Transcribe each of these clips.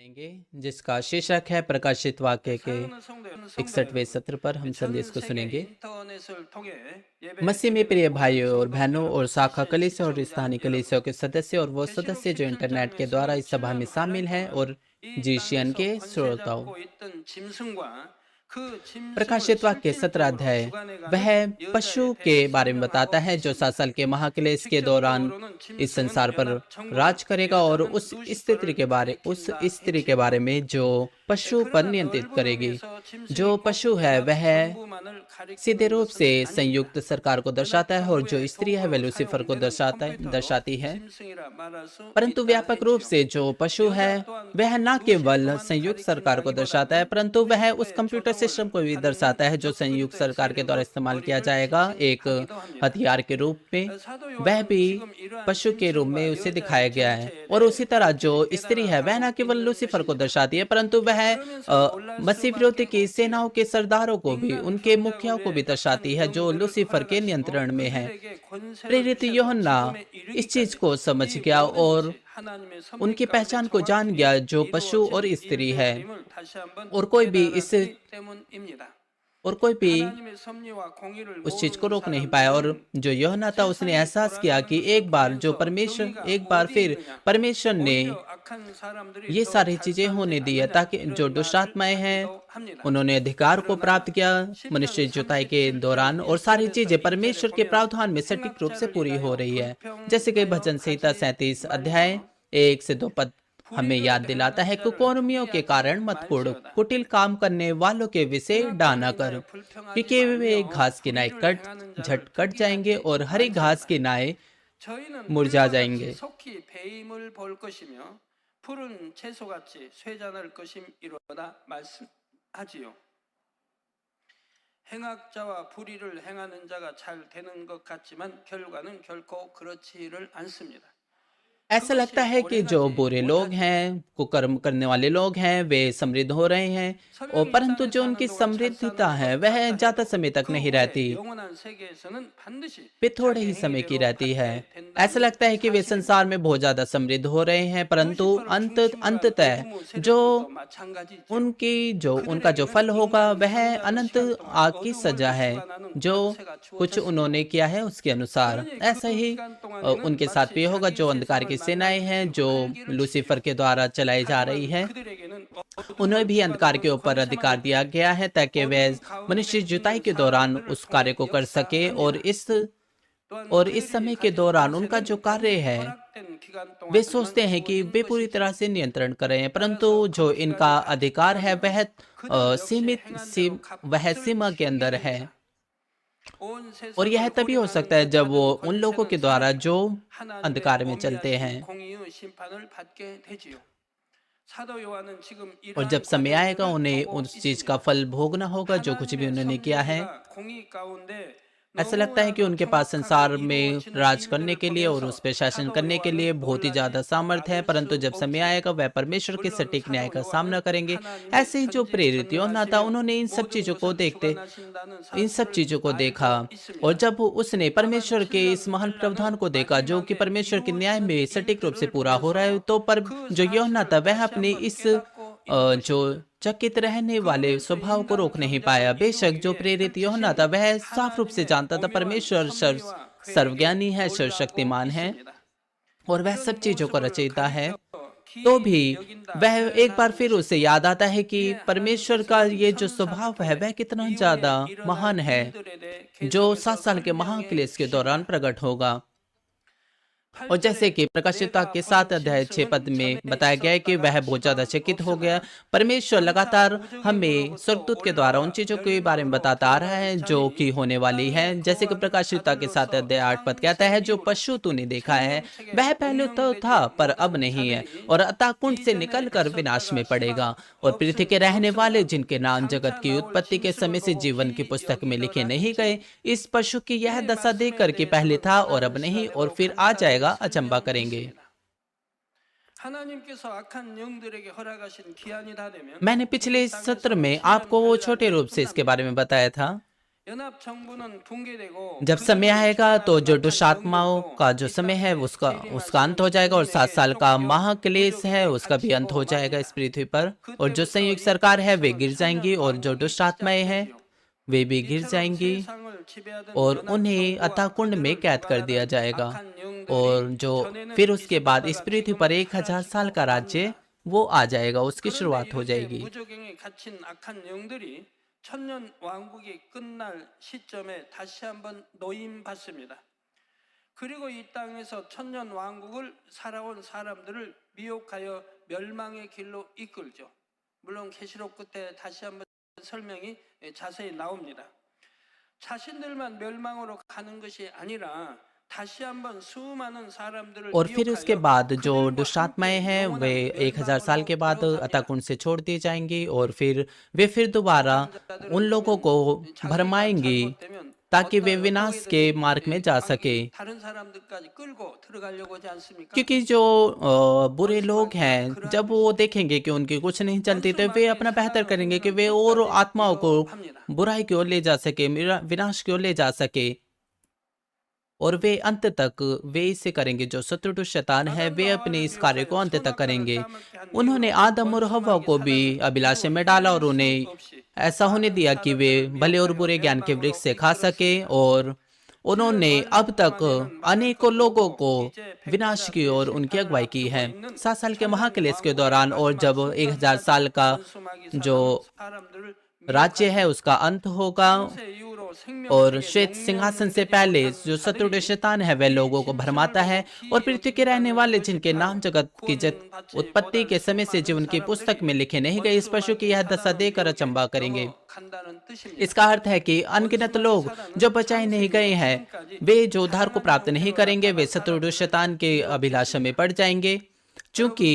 सुनेंगे जिसका शीर्षक है प्रकाशित वाक्य के 61वें सत्र पर हम संदेश को सुनेंगे। मसीह में प्रिय भाइयों और बहनों और शाखा कलीसिया और स्थानीय कलीसिया के सदस्य और वो सदस्य जो इंटरनेट के द्वारा इस सभा में शामिल हैं और जीशियन के श्रोताओं, प्रकाशित वाक्य 17 अध्याय वह पशु के बारे में बताता है जो 7 साल के महाक्लेश के दौरान इस संसार पर राज करेगा और उस स्त्री के बारे में जो पशु पर नियंत्रित करेगी। जो पशु है वह सीधे रूप से संयुक्त सरकार को दर्शाता है और जो स्त्री है वह लूसीफर को दर्शाती है। परंतु व्यापक रूप से जो पशु है वह न केवल संयुक्त सरकार को दर्शाता है परंतु वह उस कंप्यूटर सिस्टम को भी दर्शाता है जो संयुक्त सरकार के द्वारा इस्तेमाल किया जाएगा एक हथियार के रूप में। वह भी पशु के रूप में उसे दिखाया गया है। और उसी तरह जो स्त्री है वह न केवल लूसीफर को दर्शाती है परंतु वह मसीह विरोधी की सेनाओं के सरदारों को भी, उनके मुखियाओं को भी दर्शाती है जो लूसीफर के नियंत्रण में है। प्रेरित यूहन्ना इस चीज को समझ गया और उनकी पहचान को जान गया जो पशु और स्त्री है। और कोई भी उस चीज को रोक नहीं पाया। और जो यूहन्ना था उसने एहसास किया कि एक बार फिर परमेश्वर ने ये सारी चीजें होने दी है ताकि जो दुष्ट आत्माएं हैं उन्होंने अधिकार को प्राप्त किया मनुष्य जुताई के दौरान, और सारी चीजें परमेश्वर के प्रावधान में सटीक रूप से पूरी हो रही है। जैसे कि भजन संहिता 37 अध्याय 1 से 2 पद हमें याद दिलाता है, कुकर्मियों के कारण मत कुढ़, कुटिल काम करने वालों के विषय डाना कर, क्योंकि वे घास की नाई झट कट जाएंगे और हरी घास की नाई मुरझा जाएंगे। 행악자와 불의를 행하는 자가 잘 되는 것 같지만 결과는 결코 그렇지를 않습니다. ऐसा लगता है कि जो बुरे लोग हैं, कुकर्म करने वाले लोग हैं, वे समृद्ध हो रहे हैं, और परंतु जो उनकी समृद्धता है वह ज्यादा समय तक नहीं रहती, वे थोड़े ही समय की रहती है। ऐसा लगता है कि वे संसार में बहुत ज्यादा समृद्ध हो रहे हैं परंतु अंततः उनका जो फल होगा वह अनंत आग की सजा है जो कुछ उन्होंने किया है उसके अनुसार। ऐसा ही उनके साथ भी होगा जो अंधकार की सेनाएं हैं जो लूसीफर के द्वारा चलाई जा रही है। उन्हें भी अंधकार के ऊपर अधिकार दिया गया है ताकि वे मनुष्य जुताई के दौरान उस कार्य को कर सके। और इस समय के दौरान उनका जो कार्य है वे सोचते हैं कि वे पूरी तरह से नियंत्रण कर रहे हैं परंतु जो इनका अधिकार है वह सीमा के अंदर है। और यह तभी हो सकता है जब वो उन लोगों के द्वारा जो अंधकार में चलते हैं। और जब समय आएगा उन्हें उस चीज का फल भोगना होगा जो कुछ भी उन्होंने किया है। ऐसा लगता है कि उनके पास संसार में राज करने के लिए और उस पर शासन करने के लिए बहुत ही ज्यादा सामर्थ्य है परंतु जब समय आएगा वह परमेश्वर के सटीक न्याय का सामना करेंगे। ऐसे ही जो प्रेरित यूहन्ना था उन्होंने इन सब चीजों को देखा और जब उसने परमेश्वर के इस महान प्रावधान को देखा जो कि परमेश्वर के न्याय में सटीक रूप से पूरा हो रहा है, तो पर जो यूहन्ना था वह अपने इस जो चकित रहने वाले स्वभाव को रोक नहीं पाया। बेशक जो प्रेरित यूहन्ना था वह साफ रूप से जानता था परमेश्वर सर्वज्ञानी है, सर्वशक्तिमान है और वह सब चीजों को रचयिता है, तो भी वह एक बार फिर उसे याद आता है कि परमेश्वर का ये जो स्वभाव है वह कितना ज्यादा महान है जो 7 साल के महाक्लेश के दौरान प्रकट होगा। और जैसे कि प्रकाशित वाक्य 7 अध्याय 6 पद में बताया गया है कि वह बहुत ज्यादा चकित हो गया। परमेश्वर लगातार हमें स्वर्गदूत के द्वारा उन चीजों के बारे में बताता आ रहा है जो कि होने वाली है। जैसे कि प्रकाशित वाक्य 7 अध्याय 8 पद कहता है, जो पशु तूने देखा है वह पहले तो था पर अब नहीं है और अतः कुंड से निकल कर विनाश में पड़ेगा। और पृथ्वी के रहने वाले जिनके नाम जगत की उत्पत्ति के समय से जीवन की पुस्तक में लिखे नहीं गए, इस पशु की यह दशा देख कर कि पहले था और अब नहीं और फिर आ जाएगा, अचंबा करेंगे। मैंने पिछले सत्र में आपको वो छोटे रूप से इसके बारे में बताया था 연합 정부는 붕괴되고 जब समय आएगा तो जो दुष्ट आत्माओं का जो समय है उसका अंत हो जाएगा और 7 साल का महाक्लेश है उसका भी अंत हो जाएगा इस पृथ्वी पर। और जो संयुक्त सरकार है वे गिर जाएंगी और जो दुष्ट आत्माएं हैं वे भी गिर जाएंगी और उन्हें अथाह कुंड में कैद कर दिया जाएगा। और जो फिर उसके बाद इस पृथ्वी पर 1000 साल का राज्य वो आ जाएगा, उसकी शुरुआत हो जाएगी। 무저갱에 갇힌 악한 영들이 천년 왕국이 끝날 시점에 다시 한번 노임받습니다. 그리고 이 땅에서 천년 왕국을 살아온 사람들을 미혹하여 멸망의 길로 이끌죠. 물론 계시록 끝에 다시 한번 설명이 자세히 나옵니다. 자신들만 멸망으로 가는 것이 아니라 다시 한번 수많은 사람들을 और फिर उसके 미혹하여 बाद जो 그들과 दुष्ट 함께 आत्माएं हैं वे 영원한 1000 साल के बाद 멸망으로 अतः 인도합니다. कुंड से छोड़ दी जाएंगी और फिर वे फिर दोबारा उन लोगों को भरमाएंगी ताकि वे विनाश के मार्ग में जा सके। 다른 사람들까지 끌고 들어가려고 하지 않습니까? क्योंकि जो बुरे लोग हैं जब वो देखेंगे कि उनकी कुछ नहीं चलती तो वे अपना बेहतर करेंगे कि वे और आत्माओं को बुराई की ओर ले जा सके, विनाश की ओर ले जा सके। और वे अंत तक वे इसे करेंगे। जो शत्रु दुष्ट शैतान है वे अपने इस कार्य को अंत तक करेंगे। उन्होंने आदम और हव्वा को भी अभिलाषा में डाला और उन्हें ऐसा होने दिया कि वे भले और बुरे ज्ञान के वृक्ष से खा सके और उन्होंने अब तक अनेकों लोगों को विनाश की ओर उनकी अगुवाई की है। 7 साल के महाक्लेश के दौरान और जब 1000 साल का जो राज्य है उसका अंत होगा और श्वेत सिंहासन से पहले जो शत्रु शैतान है वह लोगों को भरमाता है और पृथ्वी के रहने वाले जिनके नाम जगत की उत्पत्ति के समय से जीवन की पुस्तक में लिखे नहीं गए इस पशु की यह दशा देकर अचंभा करेंगे। इसका अर्थ है कि अनगिनत लोग जो बचाए नहीं गए हैं वे जो उद्धार को प्राप्त नहीं करेंगे वे शत्रु शैतान के अभिलाषा में पड़ जाएंगे। चूंकि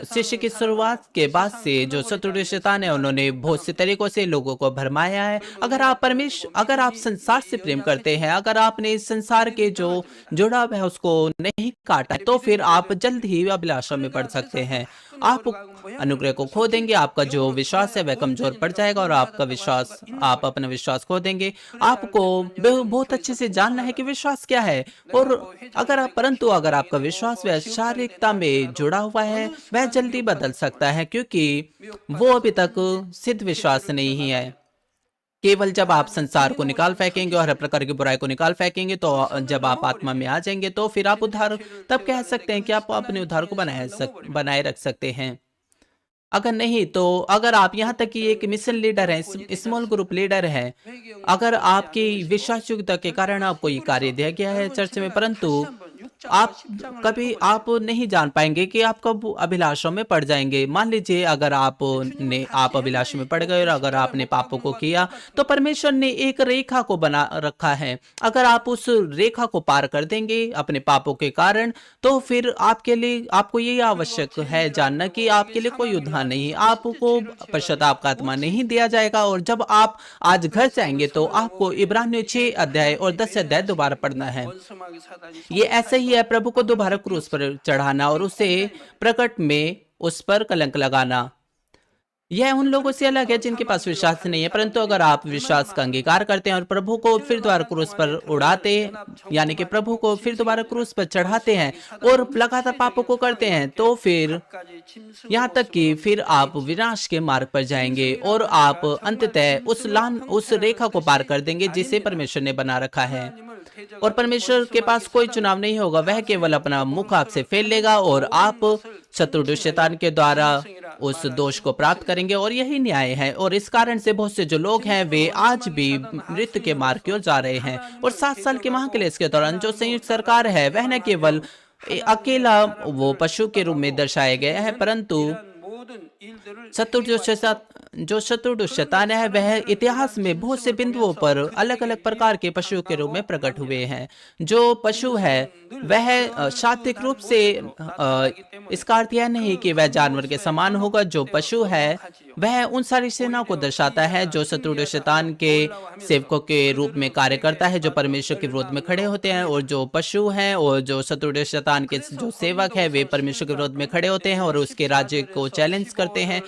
शिष्य की शुरुआत के बाद से जो शत्रु शैतान है उन्होंने बहुत से तरीकों से लोगों को भरमाया है। अगर आप संसार से प्रेम करते हैं, अगर आपने इस संसार के जो जुड़ाव है उसको नहीं काटा तो फिर आप जल्द ही अभिलाषा में पड़ सकते हैं। आप अनुग्रह को खो देंगे, आपका जो विश्वास है वह कमजोर पड़ जाएगा और आप अपना विश्वास खो देंगे। आपको बहुत अच्छे से जानना है कि विश्वास क्या है और परंतु अगर आपका विश्वास वह शारीरिकता में जुड़ा हुआ है वह जल्दी बदल सकता है क्योंकि वो अभी तक सिद्ध विश्वास नहीं है। केवल जब आप संसार को निकाल फेंकेंगे और हर प्रकार की बुराई को निकाल फेंकेंगे तो जब आप आत्मा में आ जाएंगे तो फिर आप उद्धार तब कह सकते हैं कि आप अपने उद्धार को बनाए रख सकते हैं। अगर नहीं तो अगर आप यहाँ तक कि एक मिशन लीडर हैं, स्मॉल ग्रुप लीडर हैं, अगर आपकी विश्वास योग्यता के कारण आपको ये कार्य दिया गया है चर्च में परंतु आप नहीं जान पाएंगे कि आप कब अभिलाषों में पड़ जाएंगे। मान लीजिए अगर आप अभिलाषा में पड़ गए और अगर आपने पापों को किया तो परमेश्वर ने एक रेखा को बना रखा है। अगर आप उस रेखा को पार कर देंगे अपने पापों के कारण तो फिर आपको ये आवश्यक है जानना कि आपके लिए कोई उद्धार नहीं, आपको पश्चाताप का आत्मा नहीं दिया जाएगा। और जब आप आज घर जाएंगे तो आपको इब्रानियों 6 अध्याय और 10 अध्याय दोबारा पढ़ना है। ये ऐसा ही है प्रभु को दोबारा क्रूस पर चढ़ाना और उसे प्रकट में उस पर कलंक लगाना। यह उन लोगों से अलग है जिनके पास विश्वास नहीं है, परंतु अगर आप विश्वास का अंगीकार करते हैं और प्रभु को फिर दोबारा क्रूस पर उड़ाते यानी कि प्रभु को फिर दोबारा क्रूस पर चढ़ाते हैं और लगातार पापों को करते हैं तो फिर यहाँ तक कि फिर आप विनाश के मार्ग पर जाएंगे और आप अंततः उस रेखा को पार कर देंगे जिसे परमेश्वर ने बना रखा है। और परमेश्वर के पास कोई चुनाव नहीं होगा, वह केवल अपना मुख आपसे फेर लेगा और आप शत्रु शैतान के द्वारा उस दोष को प्राप्त करेंगे और यही न्याय है। और इस कारण से बहुत से जो लोग हैं वे आज भी मृत्यु के मार्ग की ओर जा रहे हैं। और 7 साल के महाक्लेश के दौरान जो संयुक्त सरकार है वह न केवल अकेला वो पशु के रूप में दर्शाया गया है परंतु जो शत्रु शैतान है वह इतिहास में बहुत से बिंदुओं पर अलग अलग प्रकार के पशुओं के रूप में प्रकट हुए हैं। जो पशु है वह शाब्दिक रूप से इसका अर्थ यह नहीं कि वह जानवर के समान होगा। जो पशु है वह उन सारी सेनाओं को दर्शाता है जो शत्रु शैतान के सेवकों के रूप में कार्य करता है, जो परमेश्वर के विरोध में खड़े होते हैं। और जो पशु हैं और जो शत्रु शैतान के जो सेवक है वे परमेश्वर के विरोध में खड़े होते हैं और उसके राज्य को चैलेंज करते हैं,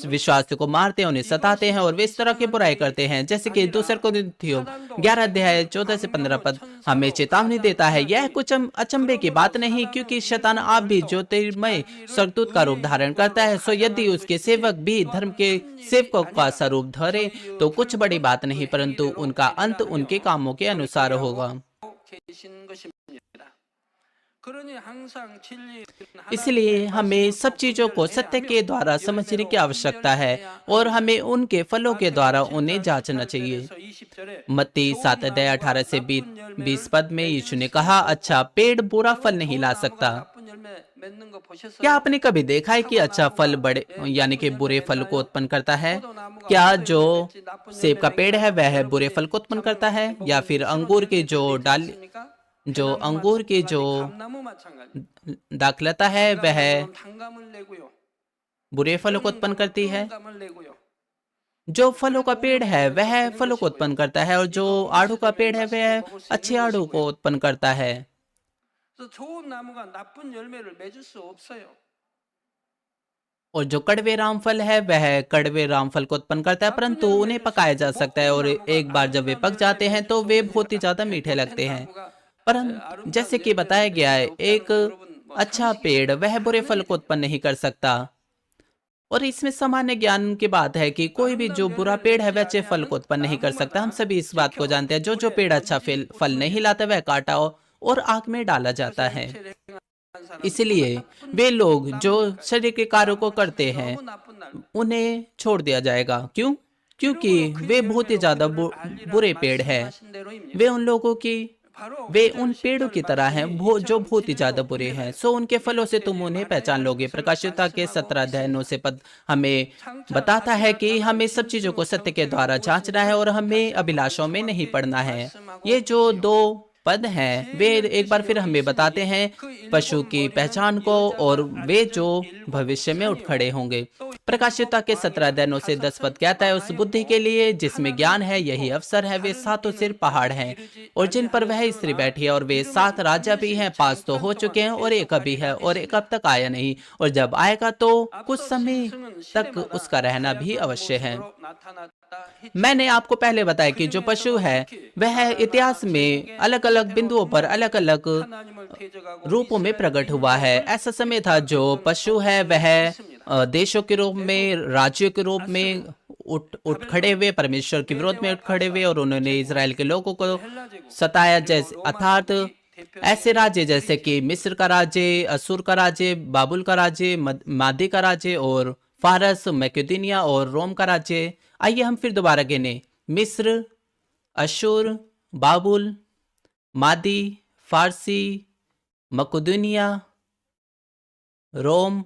विश्वासियों को मारते हैं, उन्हें सताते हैं और वे इस तरह की बुराई करते हैं। जैसे कि दूसरे कोरिन्थियों 11 अध्याय 14 से 15 पद हमें चेतावनी देता है। यह कुछ अचंभे की बात नहीं, क्योंकि शैतान आप भी ज्योतिर्मय स्वर्गदूत का रूप धारण करता है। सो यदि उसके सेवक भी धर्म के सेवकों का स्वरूप धरे तो कुछ बड़ी बात नहीं, परंतु उनका अंत उनके कामों के अनुसार होगा। इसलिए हमें सब चीजों को सत्य के द्वारा समझने की आवश्यकता है और हमें उनके फलों के द्वारा उन्हें जांचना चाहिए। मत्ती 7 अध्याय 18 से 20 पद में यीशु ने कहा, अच्छा पेड़ बुरा फल नहीं ला सकता। क्या आपने कभी देखा है कि अच्छा फल बड़े यानी कि बुरे फल को उत्पन्न करता है? क्या जो सेब का पेड़ है वह बुरे फल को उत्पन्न करता है, या फिर अंगूर की जो दाखलता है वह बुरे फलों को उत्पन्न करती है? जो फलों का पेड़ है वह फलों को उत्पन्न करता है और जो आड़ू का पेड़ है वह अच्छे आड़ू को उत्पन्न करता है। और जो कड़वे रामफल है वह कड़वे रामफल को उत्पन्न करता है, परंतु उन्हें पकाया जा सकता है और एक बार जब वे पक जाते हैं तो वे बहुत ही ज्यादा मीठे लगते हैं। परंतु जैसे कि बताया गया है, एक अच्छा पेड़ वह बुरे फल को उत्पन्न नहीं कर सकता। और इसमें सामान्य ज्ञान की बात है कि कोई भी जो बुरा पेड़ है वह अच्छे फल को उत्पन्न नहीं कर सकता। हम सभी इस बात को जानते हैं। जो पेड़ अच्छा फल नहीं लाता वह काटा और आग में डाला जाता है। इसलिए वे लोग जो शरीर के कार्यों को करते हैं उन्हें छोड़ दिया जाएगा। क्यों? क्योंकि वे बहुत ही ज्यादा बुरे पेड़ हैं। वे उन पेड़ों की तरह हैं जो बहुत ही ज्यादा बुरे हैं। सो उनके फलों से तुम उन्हें पहचान लोगे। प्रकाशिता के 17 अध्याय 9 से पद हमें बताता है कि हमें सब चीजों को सत्य के द्वारा जांचना है और हमें अभिलाषाओं में नहीं पड़ना है। ये जो 2 पद हैं वे एक बार फिर हमें बताते हैं पशु की पहचान को और वे जो भविष्य में उठ खड़े होंगे। प्रकाशिता के 17 अध्याय 9 से 10 पद कहता है, उस बुद्धि के लिए जिसमें ज्ञान है यही अवसर है। वे 7 सिर पहाड़ हैं और जिन पर वह स्त्री बैठी है, और वे 7 राजा भी हैं। 5 तो हो चुके हैं और एक अभी है और एक अब तक आया नहीं, और जब आएगा तो कुछ समय तक उसका रहना भी अवश्य है। मैंने आपको पहले बताया कि जो पशु है वह इतिहास में अलग अलग बिंदुओं पर अलग अलग रूपों में प्रकट हुआ है। ऐसा समय था जो पशु है वह देशों के रूप में, राज्यों के रूप में उठ खड़े हुए, परमेश्वर के विरोध में उठ खड़े हुए और उन्होंने इजराइल के लोगों को सताया। जैसे अर्थात ऐसे राज्य जैसे कि मिस्र का राज्य, असुर का राज्य, बाबुल का राज्य, मादी का राज्य और फारस, मैकेडोनिया और रोम का राज्य। आइए हम फिर दोबारा गिने। मिस्र, अशूर, बाबुल, मादी, फारसी, मकेदोनिया, रोम,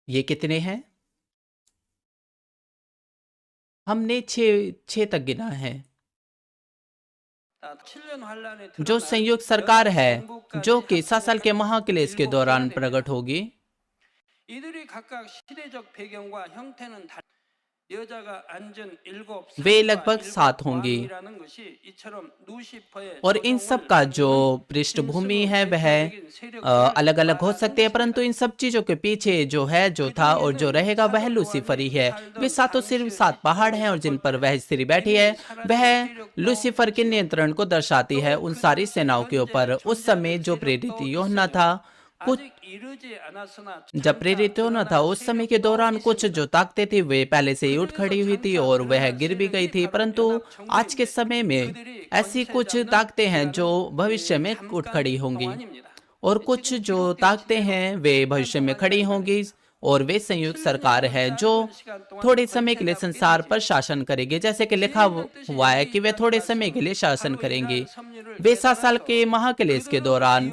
ये कितने हैं? हमने 6 तक गिना है। जो संयुक्त सरकार है जो कि 7 साल के महाक्लेश के दौरान प्रकट होगी, वे लगभग 7 होंगी। और इन सब का जो पृष्ठभूमि है वह अलग अलग हो सकते हैं, परंतु इन सब चीजों के पीछे जो था और जो रहेगा वह लूसीफर ही है। वे 7 सिर्फ 7 पहाड़ हैं और जिन पर वह स्त्री बैठी है वह लूसीफर के नियंत्रण को दर्शाती है उन सारी सेनाओं के ऊपर। उस समय जो प्रेरित यूहन्ना था, जब प्रेरित होना था उस समय के दौरान कुछ जो ताकतें थी वे पहले से ही उठ खड़ी हुई थी और वह गिर भी गई थी, परंतु आज के समय में ऐसी कुछ ताकतें हैं जो भविष्य में उठ खड़ी होंगी और कुछ जो ताकतें हैं वे भविष्य में खड़ी होंगी और वे संयुक्त सरकार है जो थोड़े समय के लिए संसार पर शासन करेगी। जैसे कि लिखा हुआ है कि वे थोड़े समय के लिए शासन करेंगे। वे 7 साल के महाक्लेश के दौरान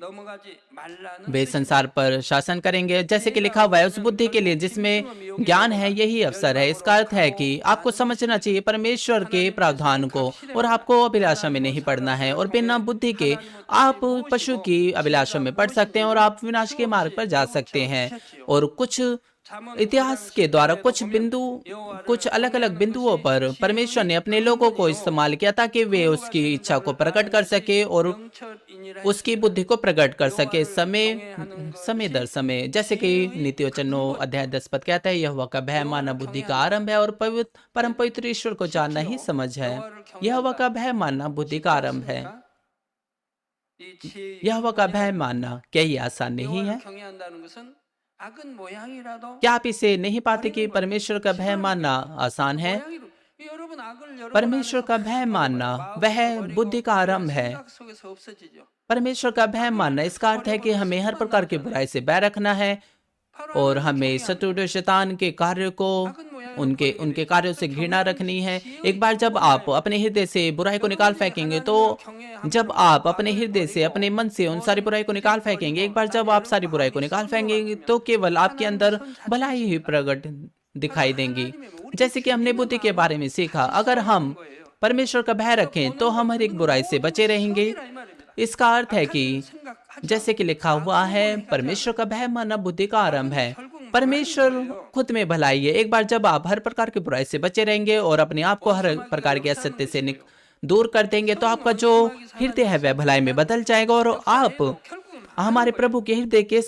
넘어가지 말라는 वे संसार पर शासन करेंगे। जैसे कि लिखा हुआ है, उस बुद्धि के लिए जिसमें ज्ञान है यही अवसर है। इसका अर्थ है कि आपको समझना चाहिए परमेश्वर के प्रावधान को, और आपको अभिलाषा में नहीं पड़ना है। और बिना बुद्धि के आप पशु की अभिलाषा में पड़ सकते हैं और आप विनाश के मार्ग पर जा सकते हैं। और कुछ इतिहास के द्वारा कुछ अलग अलग बिंदुओं पर परमेश्वर ने अपने लोगों को इस्तेमाल किया ताकि वे उसकी इच्छा को प्रकट कर सके और उसकी बुद्धि को प्रकट कर सके समय दर समय। जैसे कि नीति वचन 9 अध्याय 10 पद कहता है, यहोवा का भय मानना बुद्धि का आरंभ है और परम पवित्र ईश्वर को जानना ही समझ है। यहोवा का भय मानना बुद्धि का आरंभ है। यहोवा का भय मानना क्या ये आसान नहीं है? क्या आप इसे नहीं पाते कि परमेश्वर का भय मानना आसान है? परमेश्वर का भय मानना वह बुद्धि का आरंभ है। परमेश्वर का भय मानना इसका अर्थ है कि हमें हर प्रकार की बुराई से बैर रखना है और हमें शत्रु शैतान के कार्य को उनके कार्यों से घृणा रखनी है। एक बार जब आप अपने हृदय से बुराई को निकाल फेंकेंगे, तो जब आप अपने हृदय से अपने मन से उन सारी बुराई को निकाल फेंकेंगे, एक बार जब आप सारी बुराई को निकाल फेंकेंगे, तो केवल आपके अंदर भलाई ही प्रकट दिखाई देंगी। जैसे कि हमने बुद्धि के बारे में सीखा, अगर हम परमेश्वर का भय रखें तो हम हर एक बुराई से बचे रहेंगे। इसका अर्थ है कि जैसे कि लिखा हुआ है, परमेश्वर का भय मानना बुद्धि का आरंभ है। परमेश्वर खुद में भलाई है। एक बार जब आप हर प्रकार की बुराई से बचे रहेंगे और अपने आप को हर प्रकार के असत्य से दूर कर देंगे, तो आपका जो हृदय है वह भलाई में बदल जाएगा और आप हमारे प्रभु के हृदय के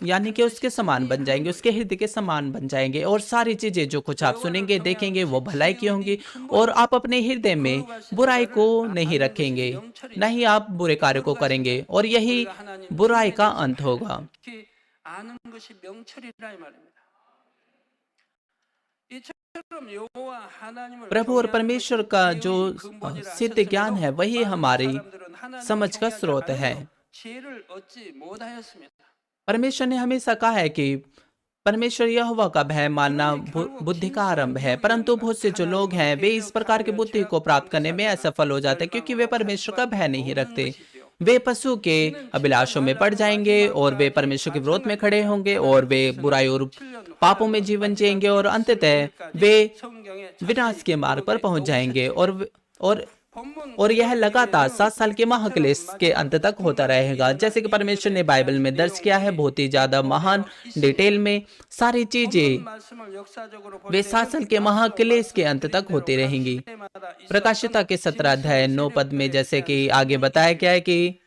यानी कि उसके समान बन जाएंगे, उसके हृदय के समान बन जाएंगे। और सारी चीजें जो कुछ आप सुनेंगे देखेंगे वो भलाई की होंगी और आप अपने हृदय में बुराई को नहीं रखेंगे, न ही आप बुरे कार्य को करेंगे, और यही बुराई का अंत होगा। प्रभु और परमेश्वर का जो सिद्ध ज्ञान है वही हमारी समझ का स्रोत है। परमेश्वर ने हमेशा कहा है कि परमेश्वर यहोवा का भय मानना बुद्धि का आरंभ है, परंतु बहुत से जो लोग हैं वे इस प्रकार की बुद्धि को प्राप्त करने में असफल हो जाते हैं क्योंकि वे परमेश्वर का भय नहीं रखते। वे पशु के अभिलाषों में पड़ जाएंगे और वे परमेश्वर के विरोध में खड़े होंगे और वे बुराई और पापों में जीवन जिएंगे और अंततः वे विनाश के मार्ग पर पहुंच जाएंगे। और यह लगातार 7 साल के महाक्लेश के अंत तक होता रहेगा। जैसे कि परमेश्वर ने बाइबल में दर्ज किया है, बहुत ही ज्यादा महान डिटेल में सारी चीजें वे 7 साल के महाक्लेश के अंत तक होती रहेंगी। प्रकाशिता के 17 अध्याय 9 पद में जैसे कि आगे बताया गया है कि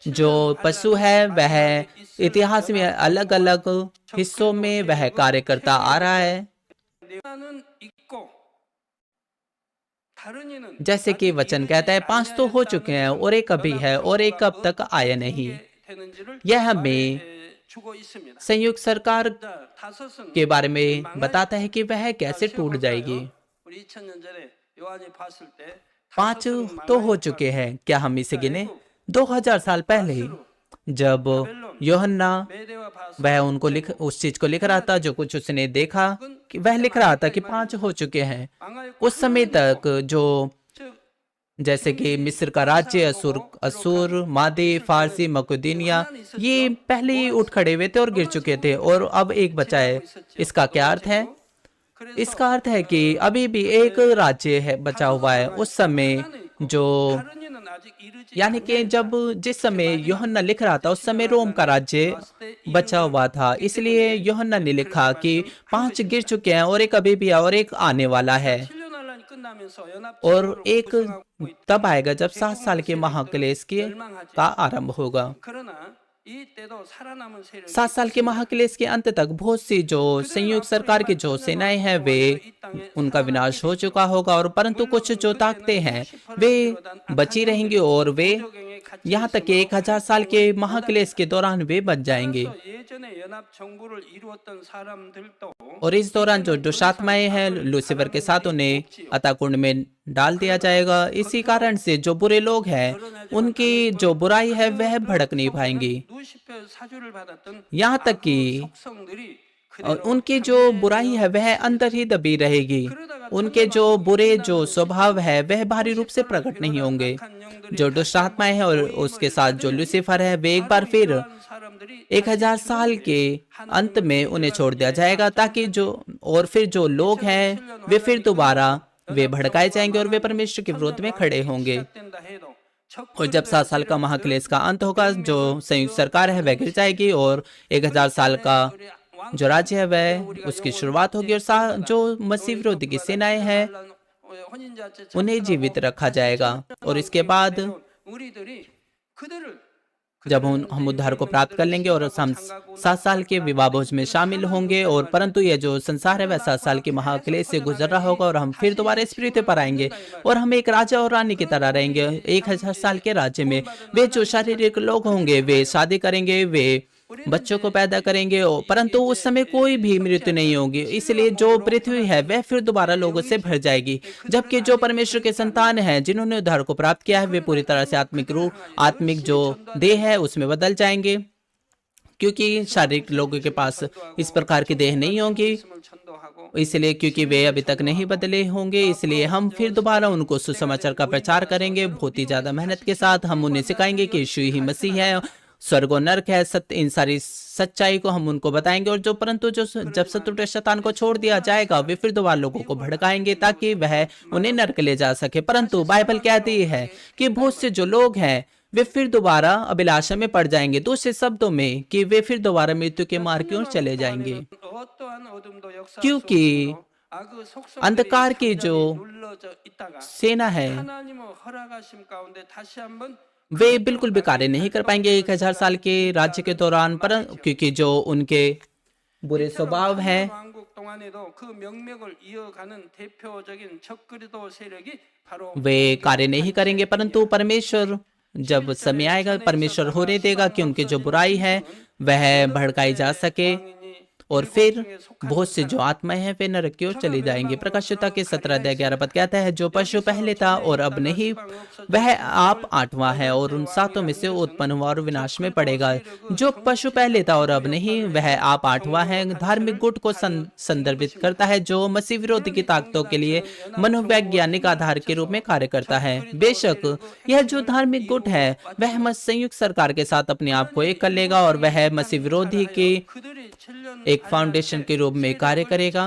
जो पशु है वह इतिहास में अलग अलग हिस्सों में वह कार्य करता आ रहा है। जैसे कि वचन कहता है, 5 तो हो चुके हैं और एक अभी है और एक अब तक आया नहीं। यह हमें संयुक्त सरकार के बारे में बताता है कि वह कैसे टूट जाएगी। 5 तो हो चुके हैं। क्या हम इसे गिने? 2000 साल पहले जब यूहन्ना वह उस चीज को लिख रहा था जो कुछ उसने देखा, कि वह लिख रहा था कि 5 हो चुके हैं। उस समय तक जो जैसे कि मिस्र का राज्य, असुर, मादे, फारसी, मकुदिनिया, ये पहले ही उठ खड़े हुए थे और गिर चुके थे और अब एक बचा है। इसका क्या अर्थ है? इसका अर्थ है कि अभी भी एक राज्य है बचा हुआ है। उस समय जो यानी कि जिस समय यूहन्ना लिख रहा था उस समय रोम का राज्य बचा हुआ था, इसलिए यूहन्ना ने लिखा कि 5 गिर चुके हैं और एक अभी भी है और एक आने वाला है। और एक तब आएगा जब 7 साल के महाक्लेश का आरंभ होगा। 7 साल के महाक्लेश के अंत तक बहुत सी जो संयुक्त सरकार की जो सेनाएं हैं वे उनका विनाश हो चुका होगा, और परंतु कुछ जो ताकतें हैं वे बची रहेंगी और वे यहाँ तक कि 1000 साल के महाक्लेश के दौरान वे बच जाएंगे। और इस दौरान जो दुष्टात्माएं हैं लूसीफर के साथ उन्हें अताकुंड में डाल दिया जाएगा। इसी कारण से जो बुरे लोग हैं उनकी जो बुराई है वह भड़क नहीं पाएंगी। यहाँ तक कि उनकी जो बुराई है वह अंदर ही दबी रहेगी। उनके जो बुरे जो स्वभाव है वह बाहरी रूप से प्रकट नहीं होंगे। जो दुष्ट आत्माएं हैं और उसके साथ जो लूसीफर है वे एक बार फिर 1000 साल के अंत में उन्हें छोड़ दिया जाएगा, ताकि फिर जो लोग हैं वे फिर दोबारा वे भड़काए जाएंगे और वे परमेश्वर के विरोध में खड़े होंगे। और जब 7 साल का महाक्लेश का अंत होगा, जो संयुक्त सरकार है वह गिर जाएगी और 1000 साल का जो राज्य है वह उसकी शुरुआत होगी। और जो मसीह विरोधी की सेनाएं हैं उन्हें जीवित रखा जाएगा। और इसके बाद जब हम उद्धार को प्राप्त कर लेंगे और हम 7 साल के विवाह भोज में शामिल होंगे, और परंतु यह जो संसार है वह 7 साल के महाक्लेश से गुजर रहा होगा और हम फिर दोबारा इस पृथ्वी पर आएंगे और हम एक राजा और रानी की तरह रहेंगे 1000 साल के राज्य में। वे जो शारीरिक लोग होंगे वे शादी करेंगे, वे बच्चों को पैदा करेंगे, परंतु उस समय कोई भी मृत्यु नहीं होगी। इसलिए जो पृथ्वी है वह फिर दोबारा लोगों से भर जाएगी। जबकि जो परमेश्वर के संतान हैं जिन्होंने उद्धार को प्राप्त किया है वे पूरी तरह से आत्मिक जो देह है उसमें बदल जाएंगे, क्योंकि शारीरिक लोगों के पास इस प्रकार की देह नहीं होंगी। इसलिए क्योंकि वे अभी तक नहीं बदले होंगे, इसलिए हम फिर दोबारा उनको सुसमाचार का प्रचार करेंगे बहुत ही ज्यादा मेहनत के साथ। हम उन्हें सिखाएंगे कि यीशु ही मसीह है, स्वर्ग और नरक है, सत्य, इन सारी सच्चाई को हम उनको बताएंगे। और परंतु जब शत्रु शैतान को छोड़ दिया जाएगा वे फिर दोबारा लोगों को भड़काएंगे ताकि वह उन्हें नरक ले जा सके। परंतु बाइबल कहती है कि बहुत से जो लोग हैं वे फिर दोबारा अभिलाषा में पड़ जाएंगे, दूसरे शब्दों में कि वे फिर दोबारा मृत्यु के मार्ग की ओर चले जाएंगे, क्योंकि अंधकार की जो सेना है वे बिल्कुल भी कार्य नहीं कर पाएंगे 1000 साल के राज्य के दौरान, पर क्योंकि जो उनके बुरे स्वभाव हैं वे कार्य नहीं करेंगे। परंतु परमेश्वर जब समय आएगा, परमेश्वर होने देगा कि उनकी जो बुराई है वह भड़काई जा सके, और फिर बहुत से जो आत्माएं हैं वे नरक की ओर चली जाएंगी। प्रकाशिता के 17-11 पद कहता है, जो पशु पहले था और अब नहीं वह आप 8वां है और उन 7 में से उत्पन्न हुआ और विनाश में पड़ेगा। जो पशु पहले था और अब नहीं वह आप 8वां है धार्मिक गुट को संदर्भित करता है, जो मसीह विरोधी की ताकतों के लिए मनोवैज्ञानिक आधार के रूप में कार्य करता है। बेशक यह जो धार्मिक गुट है वह संयुक्त सरकार के साथ अपने आप को एक कर लेगा और वह मसीह विरोधी की एक फाउंडेशन के रूप में कार्य करेगा।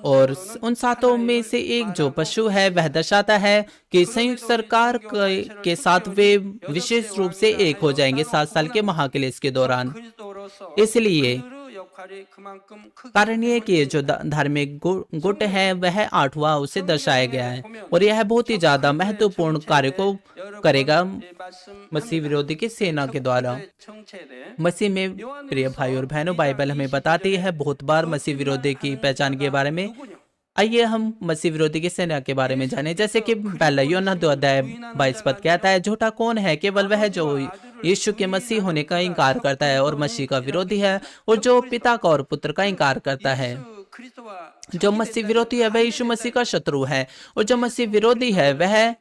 और उन 7 में से एक जो पशु है वह दर्शाता है कि संयुक्त सरकार के साथ वे विशेष रूप से एक हो जाएंगे 7 साल के महाक्लेश के दौरान। इसलिए कारण ये कि जो धार्मिक गुट है वह 8वां उसे दर्शाया गया है, और यह बहुत ही ज्यादा महत्वपूर्ण कार्य को करेगा मसीह विरोधी की सेना के द्वारा। मसीह में प्रिय भाई और बहनों, बाइबल हमें बताती है बहुत बार मसीह विरोधी की पहचान के बारे में। आइए हम मसीह विरोधी की सेना के बारे में जाने। जैसे कि पहला यूहन्ना 2:22 पद कहता है, झूठा कौन है? केवल वह जो यीशु के मसीह होने का इंकार करता है और मसीह का विरोधी है, और जो पिता का और पुत्र का इंकार करता है। जो मसीह विरोधी है वह यीशु मसीह का शत्रु है, और जो मसीह विरोधी है वह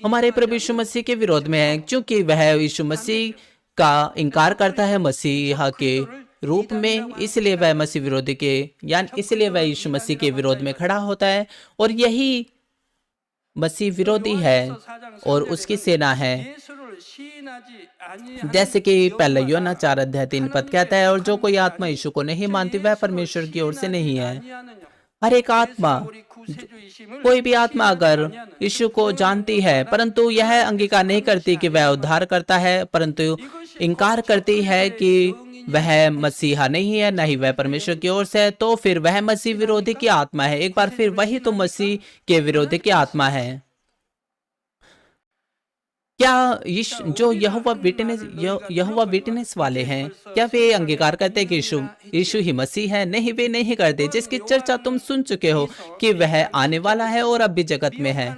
हमारे प्रभु यीशु मसीह के विरोध में है, क्योंकि वह यीशु मसीह का इंकार करता है मसीहा के रूप में। इसलिए वह मसीह विरोधी के इसलिए वह यीशु मसीह के विरोध में खड़ा होता है, और यही मसीह विरोधी है और उसकी सेना है। जैसे कि पहला यूहन्ना 4:3 पद कहता है, और जो कोई आत्मा यीशु को नहीं मानती वह परमेश्वर की ओर से नहीं है। हर एक आत्मा, कोई भी आत्मा अगर यीशु को जानती है परंतु यह अंगीकार नहीं करती कि वह उद्धार करता है, परंतु इंकार करती है कि वह मसीहा नहीं है, न ही वह परमेश्वर की ओर से है, तो फिर वह मसीह विरोधी की आत्मा है। एक बार फिर वही तो मसीह के विरोधी की आत्मा है। क्या जो यहोवा विटनेस वाले हैं, क्या वे अंगीकार करते हैं कि यीशु ही मसीह है? नहीं, वे नहीं करते। जिसकी चर्चा तुम सुन चुके हो कि वह आने वाला है और अब भी जगत में है।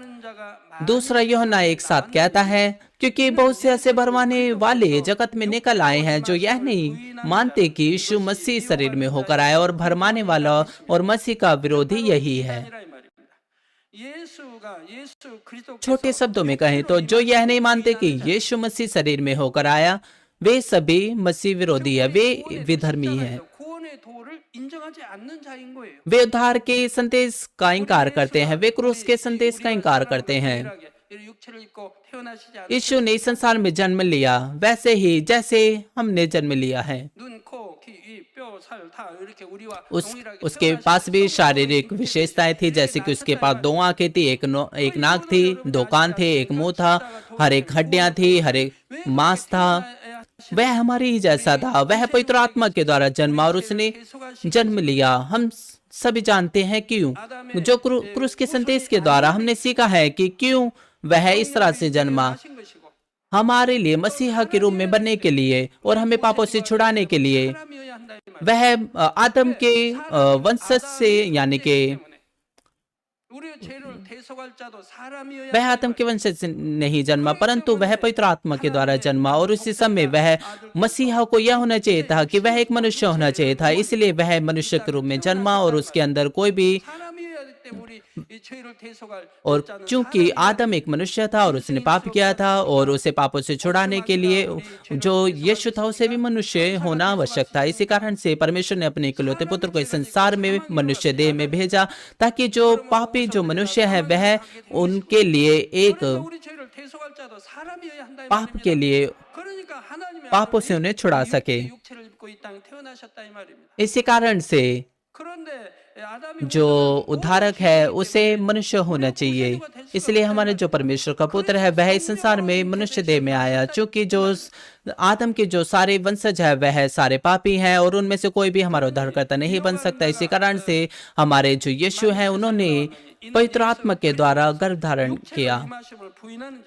दूसरा यूहन्ना 1:7 कहता है, क्योंकि बहुत से ऐसे भरमाने वाले जगत में निकल आए हैं जो यह नहीं मानते कि यीशु मसीह शरीर में होकर आया, और भरमाने वाला और मसीह का विरोधी यही है। छोटे शब्दों में कहें तो जो यह नहीं मानते कि यीशु मसीह शरीर में होकर आया वे सभी मसीह विरोधी है, वे विधर्मी हैं। 구원의 도를 인정하지 않는 자인 거예요. वे उद्धार के संदेश का इनकार करते हैं, वे क्रूस के संदेश का इनकार करते हैं। 육체를 입고 태어나시지 않은 यीशु ने इस संसार में जन्म लिया वैसे ही जैसे हमने जन्म लिया है। 눈, 코, 귀, 입, 뼈, 살 다 이렇게 우리와 동일하게 उसके 태어나신 पास भी 성품이 शारीरिक 있는 विशेषताएं थी, जैसे कि उसके पास 2 आंखें थी, एक नाक थी, 2 कान थे, एक मुंह था, हर एक हड्डियां थी, हर एक मांस था। वह हमारे ही जैसा था। वह पवित्र आत्मा के द्वारा जन्मा और उसने जन्म लिया। हम सभी जानते हैं क्यों। जो क्रूस के संदेश के द्वारा हमने सीखा है कि क्यों वह इस तरह से जन्मा, हमारे लिए मसीहा के रूप में बनने के लिए और हमें पापों से छुड़ाने के लिए। वह आदम के वंशज से, यानी कि वह आदम के वंशज से नहीं जन्मा, परंतु वह पवित्र आत्मा के द्वारा जन्मा। और उसी समय वह मसीहा को यह होना चाहिए था कि वह एक मनुष्य होना चाहिए था, इसलिए वह मनुष्य के रूप में जन्मा और उसके अंदर कोई भी, और चूंकि आदम एक मनुष्य था और उसने पाप किया था और उसे पापों से छुड़ाने के लिए जो यीशु था उसे भी मनुष्य होना आवश्यक था। इसी कारण से परमेश्वर ने अपने इकलौते पुत्र को इस संसार में मनुष्य देह में भेजा, ताकि जो पापी जो मनुष्य है वह उनके लिए एक पाप के लिए पापों से उन्हें छुड़ा सके। इसी कारण से जो उद्धारक है उसे मनुष्य होना चाहिए। इसलिए हमारे जो परमेश्वर का पुत्र है वह इस संसार में मनुष्य देह में आया। चूंकि जो आदम के जो सारे वंशज है वह सारे पापी हैं और उनमें से कोई भी हमारा उद्धारकर्ता नहीं बन सकता। इसी कारण से हमारे जो यीशु हैं उन्होंने पवित्र आत्मा के द्वारा गर्भ धारण किया।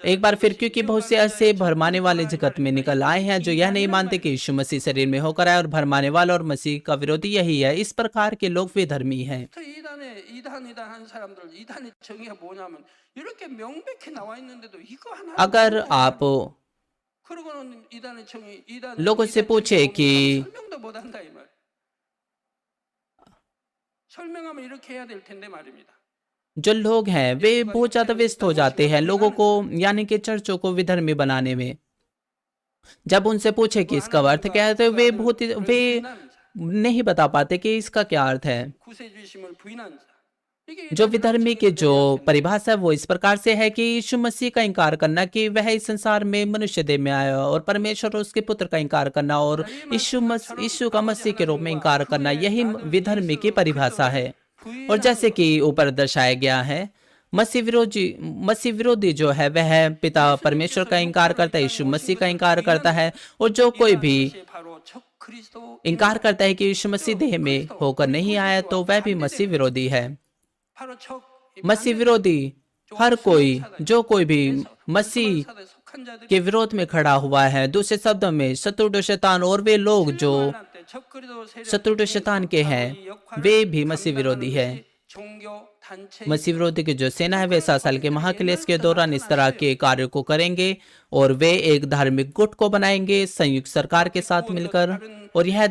एक बार फिर, क्योंकि बहुत से ऐसे भरमाने वाले जगत में निकल आए हैं जो यह नहीं मानते कि यीशु मसीह शरीर में होकर आए, और भरमाने वाला और मसीह का विरोधी यही है। इस प्रकार के लोग विधर्मी हैं। अगर आप लोगों से पूछे कि जो लोग हैं वे बहुत ज्यादा व्यस्त हो जाते हैं लोगों को, यानी कि चर्चों को विधर्मी बनाने में। जब उनसे पूछे कि इसका अर्थ क्या है तो वे नहीं बता पाते कि इसका क्या अर्थ है। जो विधर्मी की जो परिभाषा है वो इस प्रकार से है कि यीशु मसीह का इनकार करना कि वह इस संसार में मनुष्य देह में आया, और परमेश्वर और उसके पुत्र का इनकार करना और यीशु का मसीह के रूप में इनकार करना, यही विधर्मी की परिभाषा है। और जैसे कि ऊपर दर्शाया गया है, मसीह विरोधी जो है वह पिता परमेश्वर का इनकार करता है, यीशु मसीह का इनकार करता है। और जो कोई भी इनकार करता है कि यीशु मसीह देह में होकर नहीं आया तो वह भी मसीह विरोधी है। मसीह विरोधी हर कोई, जो कोई भी मसीह के विरोध में खड़ा हुआ है, दूसरे शब्दों में शत्रु शैतान, और वे लोग जो शत्रु शैतान के हैं वे भी मसीह विरोधी है। मसीह विरोधी की जो सेना है वे 7 साल के महाक्लेश के दौरान इस तरह के कार्य को करेंगे और वे एक धार्मिक गुट को बनाएंगे संयुक्त सरकार के साथ मिलकर। और यह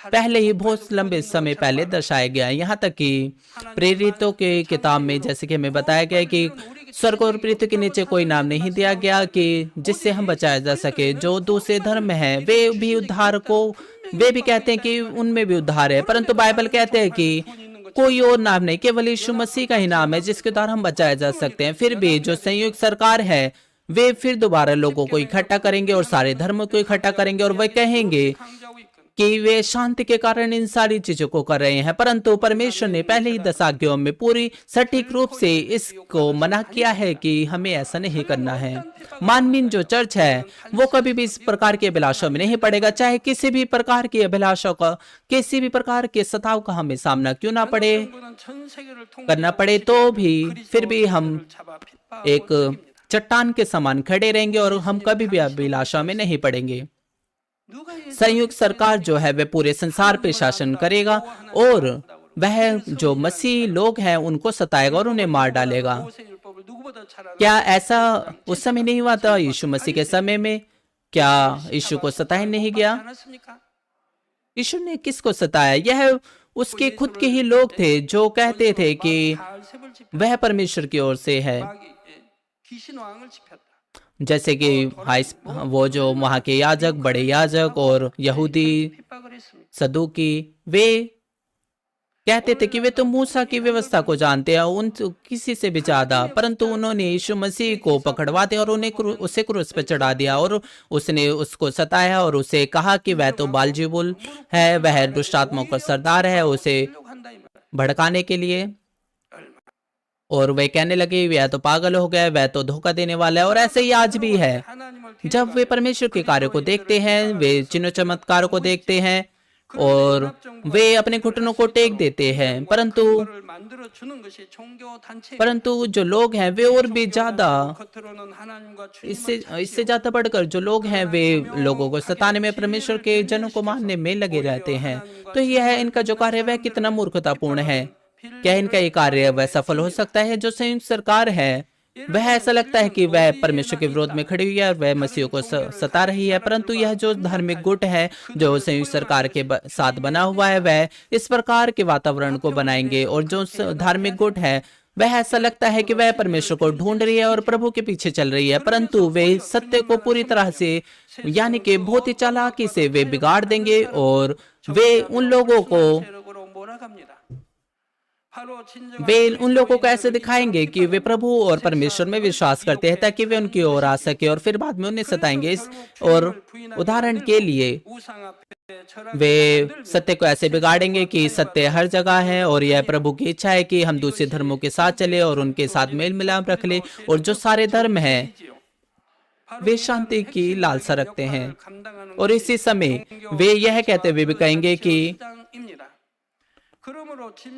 पहले ही बहुत लंबे समय पहले दर्शाया गया है। यहाँ तक कि प्रेरितों के किताब में जैसे कि हमें बताया गया कि स्वर्ग और पृथ्वी के नीचे कोई नाम नहीं दिया गया कि जिससे हम बचाया जा सके। जो दूसरे धर्म हैं वे भी उद्धार को, वे भी कहते हैं कि उनमें भी उद्धार है, परंतु बाइबल कहते हैं कि कोई और नाम नहीं, केवल यीशु मसीह का ही नाम है जिसके द्वारा हम बचाए जा सकते हैं। फिर भी जो संयुक्त सरकार है वे फिर दोबारा लोगों को इकट्ठा करेंगे और सारे धर्मों को इकट्ठा करेंगे और वे कहेंगे कि वे शांति के कारण इन सारी चीजों को कर रहे हैं, परंतु परमेश्वर ने पहले ही 10 आज्ञाओं में पूरी सटीक रूप से इसको मना किया है कि हमें ऐसा नहीं करना है। मानवीय जो चर्च है वो कभी भी इस प्रकार की अभिलाषा में नहीं पड़ेगा, चाहे किसी भी प्रकार की अभिलाषा का, किसी भी प्रकार के सताव का हमें सामना क्यों ना करना पड़े, तो भी फिर भी हम एक चट्टान के समान खड़े रहेंगे और हम कभी भी अभिलाषा में नहीं पड़ेंगे। संयुक्त सरकार जो है वह पूरे संसार पे शासन करेगा और वह जो मसीह लोग हैं उनको सताएगा और उन्हें मार डालेगा। क्या ऐसा उस समय नहीं हुआ था यीशु मसीह के समय में? क्या यीशु को सताया नहीं गया? यीशु ने किसको सताया? यह उसके खुद के ही लोग थे जो कहते थे कि वह परमेश्वर की ओर से है। जैसे कि वो जो वहाँ के याजक, बड़े याजक और यहूदी 핍박을 했습니다. सदूकी, वे कहते थे कि वे तो मूसा की व्यवस्था को जानते हैं उन किसी से भी ज्यादा, परंतु उन्होंने यीशु मसीह को पकड़वा दिया और उसे क्रूस पर चढ़ा दिया और उसने उसको सताया और उसे कहा कि वह तो बालजीबुल है, वह दुष्ट आत्माओं का सरदार है, उसे 한다 이 말. भड़काने के लिए। और वे कहने लगे वह तो पागल हो गया, वह तो धोखा देने वाला है। और ऐसे ही आज भी है, 하나님을 जब वे परमेश्वर के कार्य को देखते हैं, वे चिन्ह चमत्कार को देखते हैं और वे अपने घुटनों को टेक देते हैं, परंतु जो लोग हैं वे और भी ज्यादा इससे ज्यादा बढ़कर जो लोग हैं वे लोगों को सताने में, परमेश्वर के जनों को मारने में लगे रहते हैं। तो यह इनका जो कार्य वह कितना मूर्खतापूर्ण है। क्या इनका ये कार्य वह सफल हो सकता है? जो संयुक्त सरकार है वह ऐसा लगता है कि वह परमेश्वर के विरोध में खड़ी हुई है और वह मसीह को सता रही है, परंतु यह जो धार्मिक गुट है जो संयुक्त सरकार के साथ बना हुआ है वह इस प्रकार के वातावरण को बनाएंगे। और जो धार्मिक गुट है वह ऐसा लगता है कि वह परमेश्वर को ढूंढ रही है और प्रभु के पीछे चल रही है, परंतु वे सत्य को पूरी तरह से यानी कि बहुत ही चालाकी से वे बिगाड़ देंगे और वे उन लोगों को ऐसे दिखाएंगे कि वे प्रभु और परमेश्वर में विश्वास करते हैं ताकि वे उनकी ओर आ सके और फिर बाद में उन्हें सताएंगे। और उदाहरण के लिए वे सत्य को ऐसे बिगाड़ेंगे कि सत्य हर जगह है और यह प्रभु की इच्छा है कि हम दूसरे धर्मों के साथ चले और उनके साथ मेल मिलाप रख ले। और जो सारे धर्म हैं वे शांति की लालसा रखते हैं और इसी समय वे यह कहते हुए भी कहेंगे कि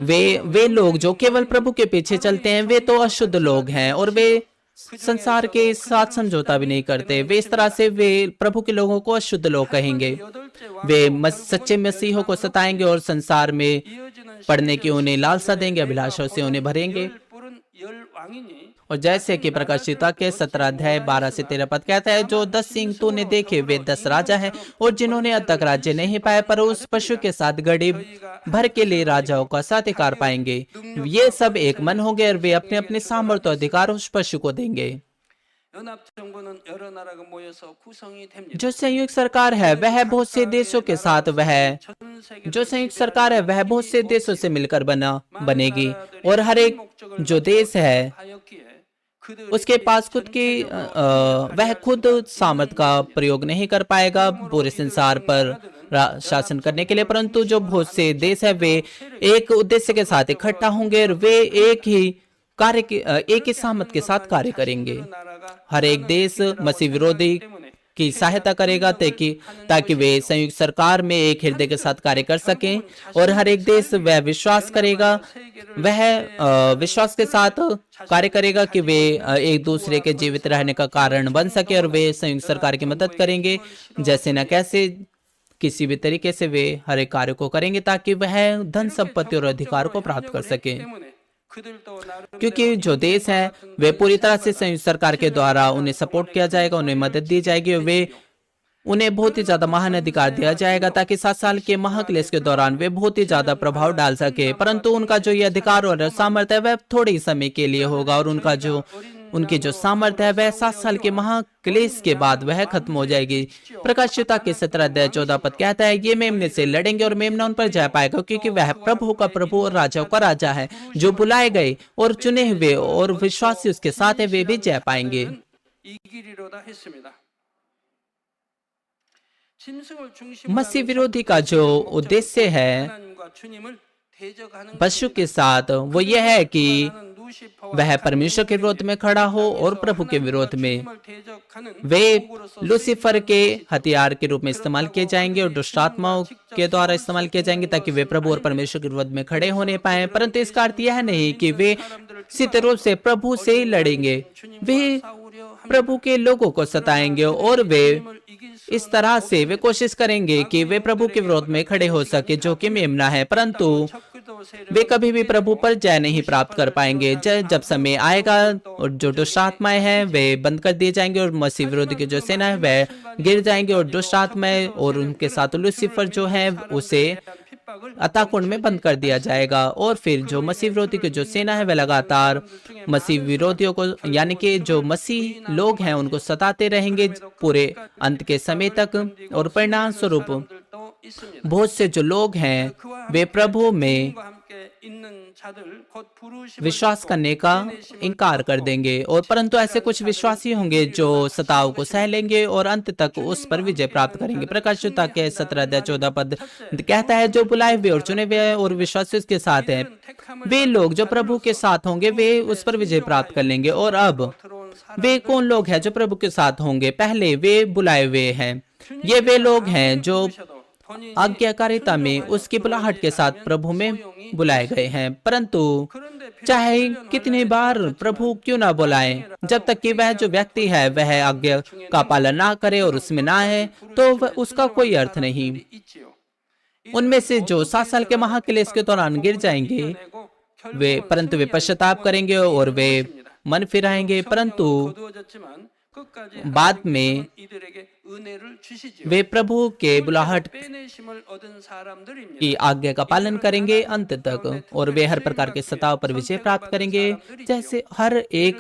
वे लोग जो केवल प्रभु के पीछे चलते हैं वे तो अशुद्ध लोग हैं और वे संसार के साथ समझौता भी नहीं करते। वे इस तरह से वे प्रभु के लोगों को अशुद्ध लोग कहेंगे। वे सच्चे मसीहों को सताएंगे और संसार में पढ़ने की उन्हें लालसा देंगे, अभिलाषाओं से उन्हें भरेंगे। और जैसे कि प्रकाशिता के 17 अध्याय 12 से 13 पद कहता है, जो 10 सिंह तूने देखे वे 10 राजा हैं और जिन्होंने अब तक राज्य नहीं पाया पर उस पशु के साथ घड़ी भर के लिए राजाओं का साधिकार पाएंगे। ये सब एक मन होंगे और वे अपने अपने सामर्थ्य और अधिकार उस पशु को देंगे। जो संयुक्त सरकार है वह बहुत से देशों के साथ वह बहुत से देशों से मिलकर बनेगी और हर एक जो देश है उसके पास खुद की वह खुद सामर्थ का प्रयोग नहीं कर पाएगा पूरे संसार पर शासन करने के लिए, परंतु जो बहुत से देश है वे एक उद्देश्य के साथ इकट्ठा होंगे और वे एक ही सामर्थ के साथ कार्य करेंगे। हर एक देश मसीह विरोधी की सहायता करेगा ताकि वे संयुक्त सरकार में एक हृदय के साथ कार्य कर सकें और हर एक देश वह विश्वास के साथ कार्य करेगा कि वे एक दूसरे के जीवित रहने का कारण बन सके और वे संयुक्त सरकार की मदद करेंगे। जैसे न कैसे किसी भी तरीके से वे हर एक कार्य को करेंगे ताकि वह धन संपत्ति और अधिकार को प्राप्त कर सके, क्योंकि जो देश हैं वे पूरी तरह से संयुक्त सरकार के द्वारा उन्हें सपोर्ट किया जाएगा, उन्हें मदद दी जाएगी और उन्हें बहुत ही ज्यादा महान अधिकार दिया जाएगा ताकि 7 साल के महाक्लेश के दौरान वे बहुत ही ज्यादा प्रभाव डाल सके। परंतु उनका जो ये अधिकार और सामर्थ्य है वह थोड़े ही समय के लिए होगा और उनकी जो सामर्थ्य है वह 7 साल के महाक्लेश के बाद वह खत्म हो जाएगी। प्रकाशिता के 17 अध्याय 14 पद कहता है, ये मेमने से लड़ेंगे और मेमना उन पर जय पाएगा क्योंकि वह प्रभु का प्रभु और राजाओं का राजा है। जो बुलाए गए और चुने हुए और विश्वासी उसके साथ है वे भी जय पाएंगे। मसीह विरोधी का जो उद्देश्य है पशु के साथ वो यह है कि वह परमेश्वर के विरोध में खड़ा हो और प्रभु के विरोध में। वे लूसीफर के हथियार के रूप में इस्तेमाल किए जाएंगे और दुष्ट आत्माओं के द्वारा इस्तेमाल किए जाएंगे ताकि वे प्रभु और परमेश्वर के विरोध में खड़े होने पाए। परंतु इसका अर्थ यह नहीं कि वे सीधे रूप से प्रभु से ही लड़ेंगे। वे प्रभु के लोगों को सताएंगे और वे इस तरह से वे कोशिश करेंगे कि वे प्रभु के विरोध में खड़े हो सके जो कि मेमना है, परंतु वे कभी भी प्रभु पर जय नहीं प्राप्त कर पाएंगे। जब समय आएगा और जो दुष्ट आत्माएं हैं वे बंद कर दिए जाएंगे और मसीह विरोधी की जो सेना है वह गिर जाएंगे और दुष्ट आत्माएं और उनके साथ लूसीफर जो है उसे अतः कुंड में बंद कर दिया जाएगा। और फिर जो मसीह विरोधी की जो सेना है वह लगातार मसीह विरोधियों को यानी कि जो मसीह लोग हैं उनको सताते रहेंगे पूरे अंत के समय तक। और परिणाम स्वरूप बहुत से जो लोग हैं वे प्रभु में विश्वास करने का इनकार कर देंगे। और परंतु ऐसे कुछ विश्वासी होंगे जो सताव को सह लेंगे और अंत तक उस पर विजय प्राप्त करेंगे। प्रकाशिता के 17-14 पद कहता है, जो बुलाए हुए और चुने हुए और विश्वासी उसके साथ हैं, वे लोग जो प्रभु के साथ होंगे वे उस पर विजय प्राप्त कर लेंगे। और अब वे कौन लोग हैं जो प्रभु के साथ होंगे? पहले वे बुलाए हुए हैं। ये वे लोग हैं जो आज्ञाकारिता में उसकी बुलाहट के साथ प्रभु में बुलाए गए हैं। परंतु चाहे कितनी बार प्रभु क्यों ना बुलाए, जब तक कि वह जो व्यक्ति है वह आज्ञा का पालन ना करे और उसमें ना है, तो उसका कोई अर्थ नहीं। उनमें से जो 7 साल के महाक्लेश के दौरान गिर जाएंगे परंतु वे पश्चाताप करेंगे और वे मन फिराएंगे, परंतु बाद में वे प्रभु के बुलाहट की आज्ञा का पालन करेंगे अंत तक, और वे हर प्रकार के सताव पर विजय प्राप्त करेंगे। जैसे हर एक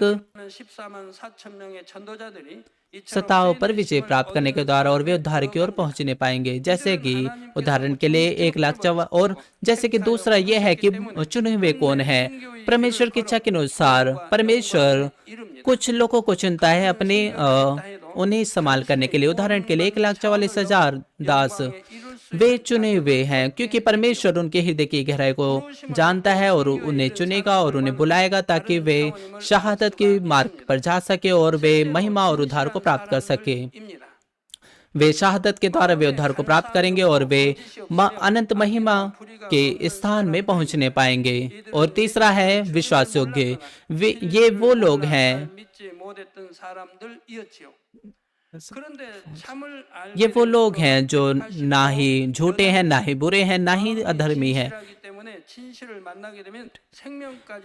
सताव पर विजय प्राप्त करने के द्वारा और वे उद्धार की ओर पहुंचने पाएंगे। जैसे कि उदाहरण के लिए 1,04,000 और जैसे कि दूसरा यह है कि चुने हुए कौन है। परमेश्वर की इच्छा के अनुसार परमेश्वर कुछ लोगों को चुनता है अपने उन्हें इस्तेमाल करने के लिए। उदाहरण के लिए 1,44,000 दास वे चुने हुए हैं, क्योंकि परमेश्वर उनके हृदय की गहराई को जानता है और उन्हें चुनेगा और उन्हें बुलाएगा ताकि वे शहादत के मार्ग पर जा सके और वे महिमा और उद्धार को प्राप्त कर सके। वे शहादत के द्वारा वे उद्धार को प्राप्त करेंगे और वे अनंत महिमा के स्थान में पहुंचने पाएंगे। और तीसरा है विश्वास योग्य। ये वो लोग हैं, ये वो लोग हैं जो ना ही झूठे हैं, ना ही बुरे हैं, ना ही अधर्मी हैं।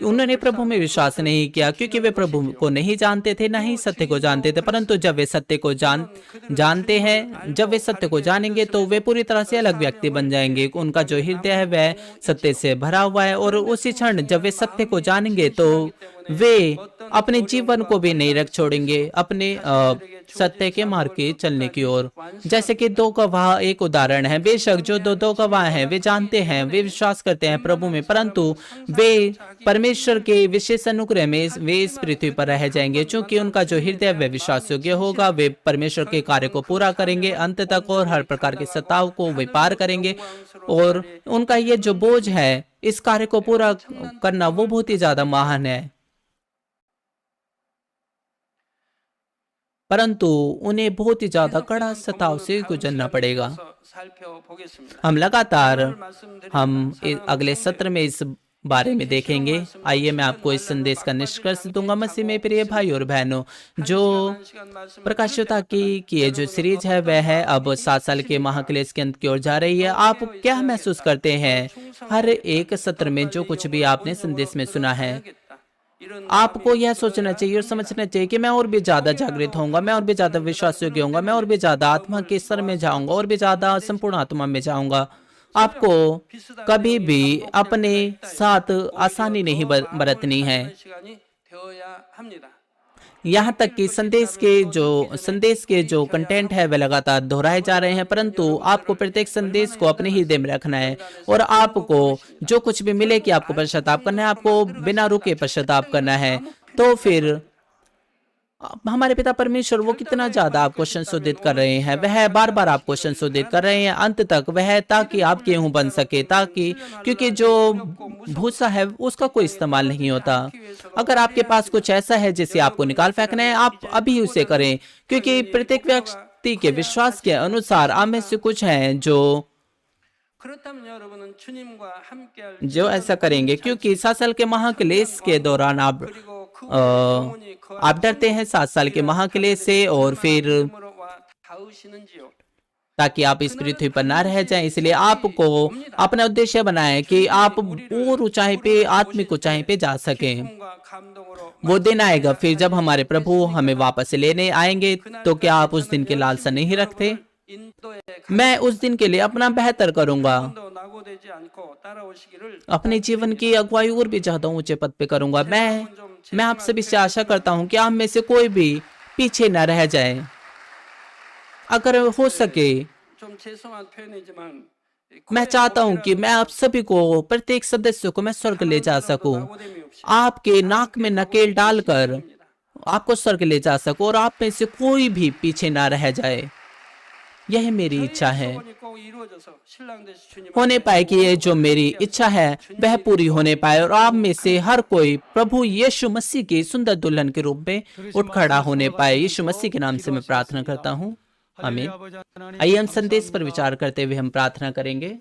उन्होंने प्रभु में विश्वास नहीं किया क्योंकि वे प्रभु को नहीं जानते थे, ना ही सत्य को जानते थे। परंतु जब वे सत्य को जानते हैं, जब वे सत्य को जानेंगे तो वे पूरी तरह से अलग व्यक्ति बन जाएंगे। उनका जो हृदय है वह सत्य से भरा हुआ है, और उसी क्षण जब वे सत्य को जानेंगे तो वे अपने जीवन को भी नहीं रख छोड़ेंगे अपने सत्य के मार्ग के चलने की ओर। जैसे कि 2 गवाह एक उदाहरण है। बेशक जो दो गवाह हैं वे जानते हैं, वे विश्वास करते हैं प्रभु में, परंतु वे परमेश्वर के विशेष अनुग्रह में वे इस पृथ्वी पर रह जाएंगे। चूंकि उनका जो हृदय वह विश्वास योग्य होगा, वे परमेश्वर के कार्य को पूरा करेंगे अंत तक और हर प्रकार के सताव को वे पार करेंगे। और उनका ये जो बोझ है इस कार्य को पूरा करना वो बहुत ही ज्यादा महान है, परंतु उन्हें बहुत ही ज्यादा कड़ा सताव से गुजरना पड़ेगा। हम लगातार अगले सत्र में इस बारे में देखेंगे। आइए मैं आपको इस संदेश का निष्कर्ष दूंगा। मसीह में प्रिय भाई और बहनों, जो प्रकाशिता की ये जो सीरीज है वह है अब 7 साल के महाक्लेश के अंत की ओर जा रही है। आप क्या महसूस करते हैं हर एक सत्र में जो कुछ भी आपने संदेश में सुना है? आपको यह सोचना चाहिए और समझना चाहिए कि मैं और भी ज्यादा जागृत होऊंगा, मैं और भी ज्यादा विश्वास योग्य होऊंगा, मैं और भी ज्यादा आत्मा के स्तर में जाऊंगा और भी ज्यादा संपूर्ण आत्मा में जाऊंगा। आपको कभी भी अपने साथ आसानी नहीं बरतनी है। यहाँ तक कि संदेश के जो कंटेंट है वे लगातार दोहराए जा रहे हैं, परंतु आपको प्रत्येक संदेश को अपने हृदय में रखना है और आपको जो कुछ भी मिले कि आपको पश्चाताप करना है, आपको बिना रुके पश्चाताप करना है। तो फिर हमारे पिता परमेश्वर वो कितना ज्यादा आपको संशोधित कर रहे हैं, वह बार बार आपको संशोधित कर रहे हैं अंत तक, वह ताकि आप गेहूं बन सके, ताकि क्योंकि जो भूसा है उसका कोई इस्तेमाल नहीं होता। अगर आपके पास कुछ ऐसा है जिसे आपको निकाल फेंकना है, आप अभी उसे करें, क्योंकि प्रत्येक व्यक्ति के विश्वास के अनुसार आप में से कुछ हैं जो ऐसा करेंगे, क्योंकि 7 साल के महाक्लेश के दौरान आप डरते हैं 7 साल के महाक्लेश से, और फिर ताकि आप इस पृथ्वी पर ना रह जाएं। इसलिए आपको अपना उद्देश्य बनाएं कि आप और ऊंचाई पे, आत्मिक ऊंचाई पे जा सकें। वो दिन आएगा फिर जब हमारे प्रभु हमें वापस लेने आएंगे, तो क्या आप उस दिन की लालसा नहीं रखते? 인도에 मैं उस दिन के लिए अपना बेहतर करूंगा, 도 낙오되지 않고 따라오시기를 अपने जीवन की अगुवाई और भी ज्यादा ऊंचे पद पे करूंगा। मैं आप सभी से आशा करता हूं कि आप में से कोई भी पीछे न रह जाए। अगर हो सके 좀 죄송한 표현이지만 मैं चाहता हूं कि मैं आप सभी को, प्रत्येक सदस्य को मैं स्वर्ग ले जा सकूं, 낙오됨이 없이 आपके नाक में नकेल डालकर आपको स्वर्ग ले जा सकूं और आप में से कोई भी पीछे ना रह जाए। यह मेरी इच्छा है, 소원이 꼭 이루어져서 신랑 되신 주님 होने पाए कि ये जो मेरी इच्छा है वह पूरी होने पाए और आप में से हर कोई प्रभु यीशु मसीह की सुंदर दुल्हन के रूप में उठ खड़ा होने पाए। यीशु मसीह के नाम से मैं प्रार्थना करता हूँ, आमीन। आइए हम संदेश पर विचार करते हुए हम प्रार्थना करेंगे।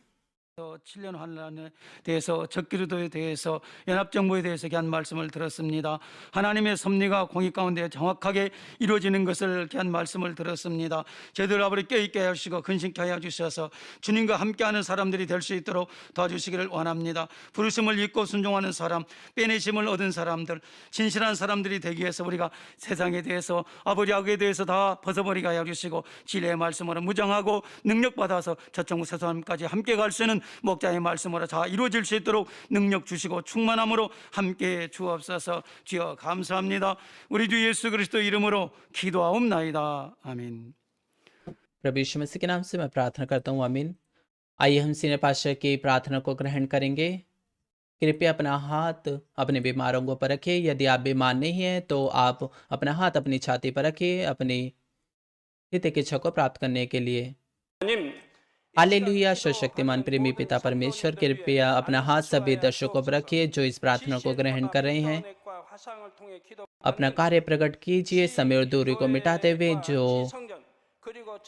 7년 환란에 대해서 적기류도에 대해서 연합정부에 대해서 귀한 말씀을 들었습니다. 하나님의 섭리가 공의 가운데 정확하게 이루어지는 것을 귀한 말씀을 들었습니다. 저희들 아버지 껴있게 하시고 근심케 하여 주셔서 주님과 함께하는 사람들이 될 수 있도록 도와주시기를 원합니다. 부르심을 잊고 순종하는 사람, 빼내심을 얻은 사람들, 진실한 사람들이 되기 위해서 우리가 세상에 대해서 아버지 악에 대해서 다 벗어버리게 하여 주시고 진리의 말씀으로 무장하고 능력받아서 저천국 세상까지 함께 갈 수 있는 목자의 말씀으로 다 이루어질 수 있도록 능력 주시고 충만함으로 함께 주옵소서. 주여 감사합니다. 우리 주 예수 그리스도 이름으로 기도하옵나이다. 아멘. प्रभु यीशु मसीह के नाम से मैं प्रार्थना करता हूँ, आमीन। आइए हम सीनियर पास्टर की प्रार्थना को ग्रहण करेंगे। कृपया अपना हाथ अपने बीमारों को पर रखिए। यदि आप बीमार नहीं हैं तो आप अपना हाथ अपनी छाती पर रखिए अपनी हित की इच्छा को प्राप्त करने के लिए। हालेलुया। सर्वशक्तिमान प्रेमी पिता परमेश्वर, कृपया अपना हाथ सभी दर्शकों पर रखिए जो इस प्रार्थना को ग्रहण कर रहे हैं। अपना कार्य प्रकट कीजिए, समय और दूरी को मिटाते हुए जो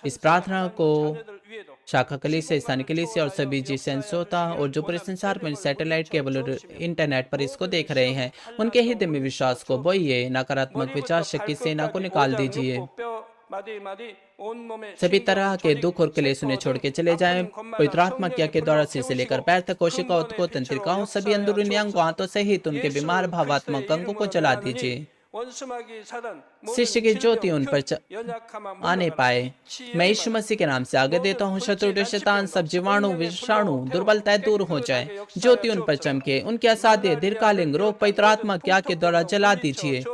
इस प्रार्थना को शाखा कलीसिया, स्थानीय कलीसिया और सभी जी संसोता और जो पूरे संसार में सैटेलाइट केबल और इंटरनेट पर इसको देख रहे हैं, उनके हृदय में विश्वास को बोइए। नकारात्मक विचार शक्ति सेना को निकाल दीजिए। सभी तरह के दुख और क्लेश उन्हें छोड़ के चले जाएं। पवित्र आत्मा क्रिया के द्वारा सिर से लेकर पैर तक कोशिकाओं को, तंत्रिकाओं, सभी अंदरूनी अंगों, आंतों सहित उनके बीमार भावात्मक अंगों को जला दीजिए। शिष्य की ज्योति उन पर आने पाए। मैं यीशु मसीह के नाम से आगे देता हूँ, शत्रु शैतान सब जीवाणु विषाणु दुर्बलताएं दूर हो जाए। ज्योति उन पर चमके। उनके असाध्य दीर्घकालीन रोग पवित्र आत्मा क्रिया के द्वारा जला दीजिए।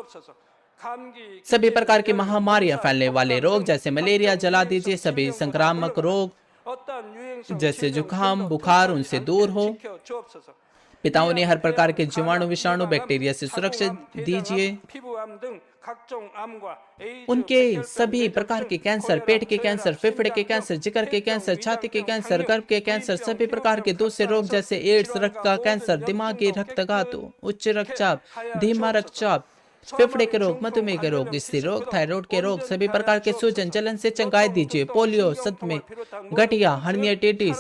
सभी प्रकार की महामारियां फैलने वाले रोग जैसे मलेरिया जला दीजिए। सभी संक्रामक रोग जैसे जुकाम, बुखार उनसे दूर हो। पिता उन्हें हर प्रकार के जीवाणु, विषाणु, बैक्टीरिया से सुरक्षित दीजिए। उनके सभी प्रकार के कैंसर, पेट के कैंसर, फेफड़े के कैंसर, जिगर के कैंसर, छाती के कैंसर, गर्भ के कैंसर, सभी प्रकार के दूसरे रोग जैसे एड्स, रक्त का कैंसर, दिमागी रक्तघात, उच्च रक्तचाप, धीमा रक्तचाप, फेफड़े के रोग, मधुमेह के रोग, स्त्री रोग, थायराइड के रोग, सभी प्रकार के सूजन, जलन से चंगाई दीजिए। पोलियो, सदमे, गठिया, हर्निया, टेटिस,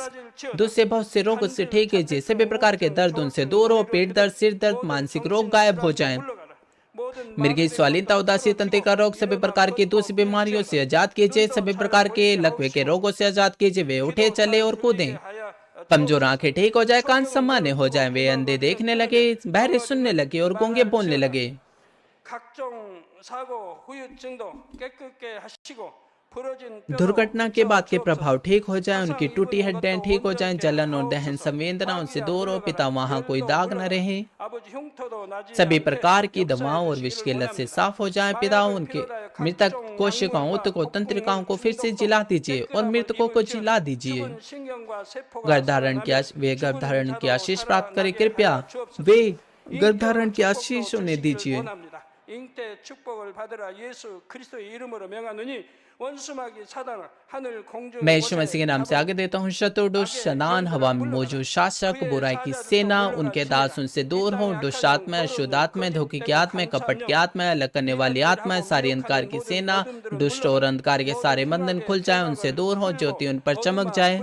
दूसरे बहुत से रोगों से ठीक कीजिए। सभी प्रकार के दर्द उनसे दूर हो। पेट दर्द, सिर दर्द, मानसिक रोग गायब हो जाएं। मिर्गी, स्वालीनता, उदासी, तंत्रिका रोग, सभी प्रकार की दूसरी बीमारियों से आजाद कीजिए। सभी प्रकार के लकवे के रोगों से आजाद कीजिए। वे उठे, चले और कूदें। कमजोर आंखें ठीक हो जाए, कान सामान्य हो जाए। वे अंधे देखने लगे, बहरे सुनने लगे और गूंगे बोलने लगे। दुर्घटना के बाद के प्रभाव ठीक हो जाए। उनकी टूटी हड्डियां ठीक हो जाएं। जलन और दहन संवेदना उनसे दूर हो। पिता वहां कोई दाग न रहे। सभी प्रकार की दवाओं और विष की लत से साफ हो जाएं। पिता उनके मृतक कोशिकाओं, ऊतकों, तंत्रिकाओं को फिर से जिला दीजिए और मृतकों को जिला दीजिए। वे गर्भधारण की आशीष प्राप्त करें। कृपया वे गर्भधारण की आशीष उन्हें दीजिए। मैं यीशु मसीह के नाम से आगे देता हूँ, शत्रु दुष्ट शैतान, हवा में मौजूद शासक, बुराई की सेना, उनके दास उनसे दूर हो। दुष्ट आत्मा, अशुद्ध आत्मा, धोखे की आत्मा, कपट की आत्मा, अलग करने वाली आत्मा, सारी अंधकार की सेना, दुष्ट और अंधकार के सारे बंधन खुल जाए, उनसे दूर हो। ज्योति उन पर चमक जाए।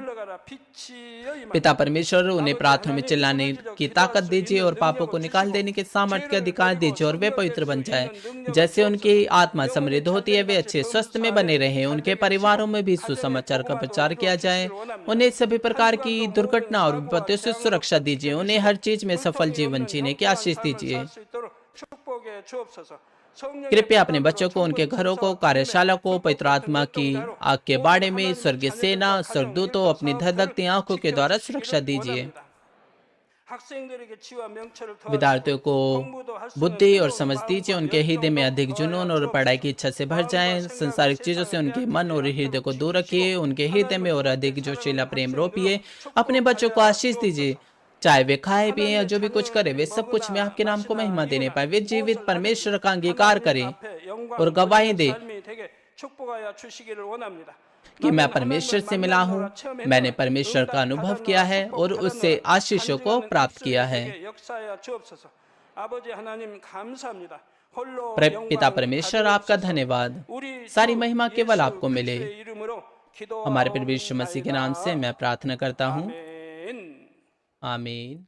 पिता परमेश्वर उन्हें प्रार्थना में चिल्लाने की ताकत दीजिए और पापों को निकाल देने के सामर्थ्य के अधिकार दीजिए और वे पवित्र बन जाए। जैसे उनकी आत्मा समृद्ध होती है, वे अच्छे स्वस्थ में बने रहे। उनके परिवारों में भी सुसमाचार का प्रचार किया जाए। उन्हें सभी प्रकार की दुर्घटना और विपत्तियों से सुरक्षा दीजिए। उन्हें हर चीज में सफल जीवन जीने की आशीष दीजिए। कृपया अपने बच्चों को, उनके घरों को, कार्यशाला को पवित्र आत्मा की आग के बाड़े में स्वर्गीय सेना, स्वर्गदूतों, अपनी धधकती आंखों के द्वारा सुरक्षा दीजिए। विद्यार्थियों को बुद्धि और समझ दीजिए, उनके हृदय में अधिक जुनून और पढ़ाई की इच्छा से भर जाएं। संसारिक चीजों से उनके मन और हृदय को दूर रखिए, उनके हृदय में और अधिक जोशीला प्रेम रोपिए। अपने बच्चों को आशीष दीजिए, चाहे वे खाए पिए या जो भी कुछ करे, वे सब कुछ में आपके नाम को महिमा देने पाए। वे जीवित परमेश्वर का अंगीकार करें और गवाही दे कि मैं परमेश्वर से मिला हूँ, मैंने परमेश्वर का अनुभव किया है और उससे आशीषों को प्राप्त किया है। पिता परमेश्वर, आपका धन्यवाद। सारी महिमा केवल आपको मिले। हमारे प्रभु यीशु मसीह के नाम से मैं प्रार्थना करता हूँ, आमीन।